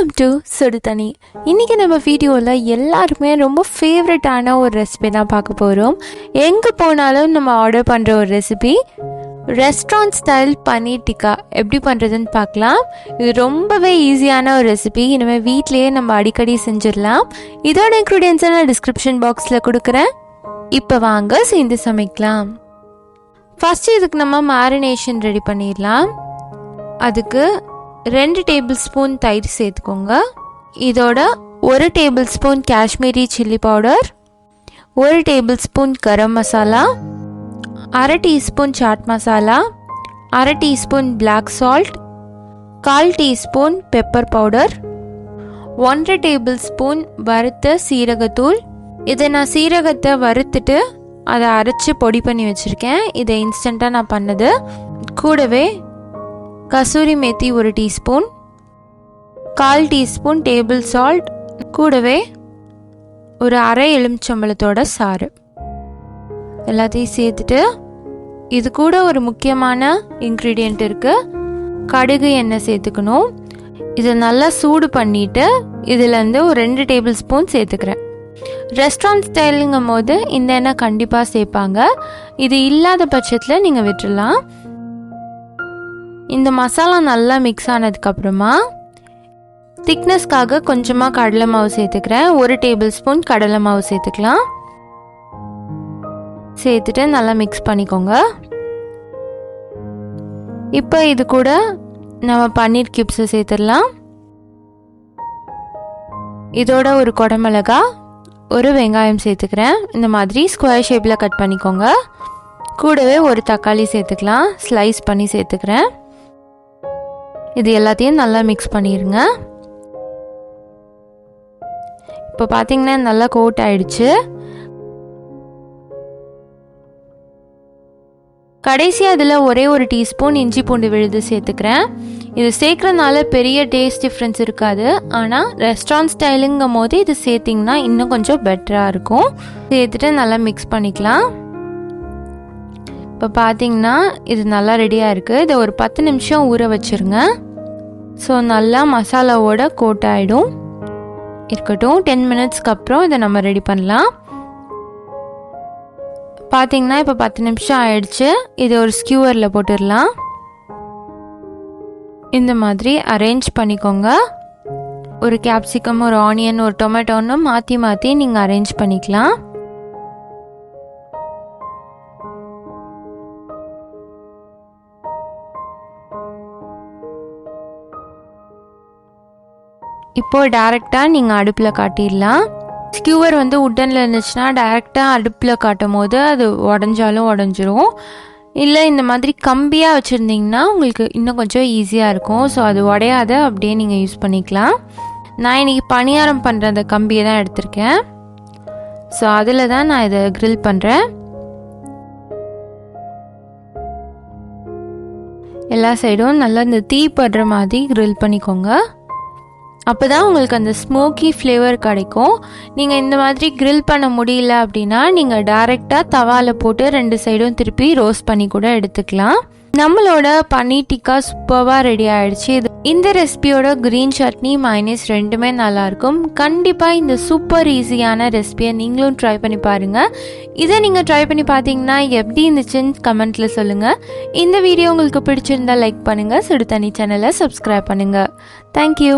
Welcome to Suduthanni. இன்றைக்கி நம்ம வீடியோவில் எல்லாருமே ரொம்ப ஃபேவரட்டான ஒரு ரெசிபி தான் பார்க்க போகிறோம். எங்கே போனாலும் நம்ம ஆர்டர் பண்ணுற ஒரு recipe, restaurant style paneer tikka எப்படி பண்ணுறதுன்னு பார்க்கலாம். இது ரொம்பவே ஈஸியான ஒரு ரெசிபி. இனிமேல் வீட்லேயே நம்ம அடிக்கடி செஞ்சிடலாம். இதோட இன்க்ரீடியன்ஸை நான் டிஸ்கிரிப்ஷன் பாக்ஸில் கொடுக்குறேன். இப்போ வாங்க சேர்ந்து சமைக்கலாம். ஃபஸ்ட்டு இதுக்கு நம்ம மேரினேஷன் ரெடி பண்ணிடலாம். அதுக்கு 2 டேபிள் ஸ்பூன் தயிர் சேர்த்துக்கோங்க. இதோட 1 tablespoon Kashmiri chilli powder, 1 tablespoon garam masala, 1/2 teaspoon chaat masala, 1/2 teaspoon black salt, 1/4 teaspoon pepper powder, 1/2 tablespoon வறுத்த சீரகத்தூள். இதை நான் சீரகத்தை வறுத்துட்டு அதை அரைச்சி பொடி பண்ணி வச்சுருக்கேன். இதை இன்ஸ்டண்ட்டாக நான் பண்ணது. கூடவே kasuri methi 1 teaspoon, 1/4 teaspoon table salt, கூடவே ஒரு அரை எலுமிச்சம்பழத்தோட சாறு எல்லாத்தையும் சேர்த்துட்டு, இது கூட ஒரு முக்கியமான இன்க்ரீடியண்ட் இருக்குது, கடுகு எண்ணெய் சேர்த்துக்கணும். இதை நல்லா சூடு பண்ணிவிட்டு இதிலேருந்து ஒரு 2 டேபிள் ஸ்பூன் சேர்த்துக்கிறேன். ரெஸ்டாரண்ட் ஸ்டைலுங்கும் போது இந்த எண்ணெய் கண்டிப்பாக சேர்ப்பாங்க. இது இல்லாத பட்சத்தில் நீங்கள் விட்டுடலாம். இந்த மசாலா நல்லா மிக்ஸ் ஆனதுக்கப்புறமா திக்னஸ்க்காக கொஞ்சமாக கடலை மாவு சேர்த்துக்கிறேன். 1 டேபிள் ஸ்பூன் கடலை மாவு சேர்த்துக்கலாம். சேர்த்துட்டு நல்லா மிக்ஸ் பண்ணிக்கோங்க. இப்போ இது கூட நம்ம பன்னீர் கியூப்ஸை சேர்த்துடலாம். இதோட ஒரு குடமிளகா, ஒரு வெங்காயம் சேர்த்துக்கிறேன். இந்த மாதிரி ஸ்கொயர் ஷேப்பில் கட் பண்ணிக்கோங்க. கூடவே ஒரு தக்காளி சேர்த்துக்கலாம், ஸ்லைஸ் பண்ணி சேர்த்துக்கிறேன். இது எல்லாத்தையும் நல்லா மிக்ஸ் பண்ணிடுங்க. இப்போ பார்த்தீங்கன்னா நல்லா கோட் ஆயிடுச்சு. கடைசியாக அதில் ஒரே ஒரு டீஸ்பூன் இஞ்சி பூண்டு விழுது சேர்த்துக்கிறேன். இது சேர்க்குறதுனால பெரிய டேஸ்ட் டிஃப்ரென்ஸ் இருக்காது. ஆனால் ரெஸ்டாரண்ட் ஸ்டைலுங்கும் போது இது சேர்த்திங்கன்னா இன்னும் கொஞ்சம் பெட்டராக இருக்கும். சேர்த்துட்டு நல்லா மிக்ஸ் பண்ணிக்கலாம். இப்போ பார்த்தீங்கன்னா இது நல்லா ரெடியாக இருக்குது. இதை ஒரு 10 நிமிஷம் ஊற வச்சுருங்க. ஸோ நல்லா மசாலாவோட கோட் ஆகிடும். இருக்கட்டும், 10 மினிட்ஸ்க்கு அப்புறம் இதை நம்ம ரெடி பண்ணலாம். பார்த்தீங்கன்னா இப்போ 10 நிமிஷம் ஆயிடுச்சு. இதை ஒரு ஸ்கியூவரில் போட்டுடலாம். இந்த மாதிரி அரேஞ்ச் பண்ணிக்கோங்க. ஒரு கேப்சிகம், ஒரு ஆனியன், ஒரு டொமேட்டோன்னு மாற்றி மாற்றி நீங்கள் அரேஞ்ச் பண்ணிக்கலாம். இப்போது டேரெக்டாக நீங்கள் அடுப்பில் காட்டிடலாம். ஸ்கியூவர் வந்து உட்டனில் இருந்துச்சுன்னா டேரெக்டாக அடுப்பில் காட்டும் போது அது உடஞ்சாலும் உடஞ்சிரும். இல்லை இந்த மாதிரி கம்பியாக வச்சுருந்திங்கன்னா உங்களுக்கு இன்னும் கொஞ்சம் ஈஸியாக இருக்கும். ஸோ அது உடையாத அப்படியே நீங்கள் யூஸ் பண்ணிக்கலாம். நான் இன்றைக்கி பணியாரம் பண்ணுற அந்த கம்பியை தான் எடுத்திருக்கேன். ஸோ அதில் தான் நான் இதை க்ரில் பண்ணுறேன். எல்லா சைடும் நல்லா இந்த தீ படுற மாதிரி க்ரில் பண்ணிக்கோங்க. அப்போ தான் உங்களுக்கு அந்த ஸ்மோக்கி ஃப்ளேவர் கிடைக்கும். நீங்கள் இந்த மாதிரி க்ரில் பண்ண முடியல அப்படின்னா நீங்கள் டைரெக்டாக தவாவில் போட்டு 2 சைடும் திருப்பி ரோஸ்ட் பண்ணி கூட எடுத்துக்கலாம். நம்மளோட பன்னீர் டிக்கா சூப்பராக ரெடி ஆகிடுச்சு. இந்த ரெசிபியோட க்ரீன் சட்னி, மைனஸ் ரெண்டுமே நல்லாயிருக்கும். கண்டிப்பாக இந்த சூப்பர் ஈஸியான ரெசிபியை நீங்களும் ட்ரை பண்ணி பாருங்கள். இதை நீங்கள் ட்ரை பண்ணி பார்த்தீங்கன்னா எப்படி இருந்துச்சுன்னு கமெண்ட்டில் சொல்லுங்கள். இந்த வீடியோ உங்களுக்கு பிடிச்சிருந்தால் லைக் பண்ணுங்கள். சுடுதண்ணி சேனலை சப்ஸ்கிரைப் பண்ணுங்கள். தேங்க்யூ.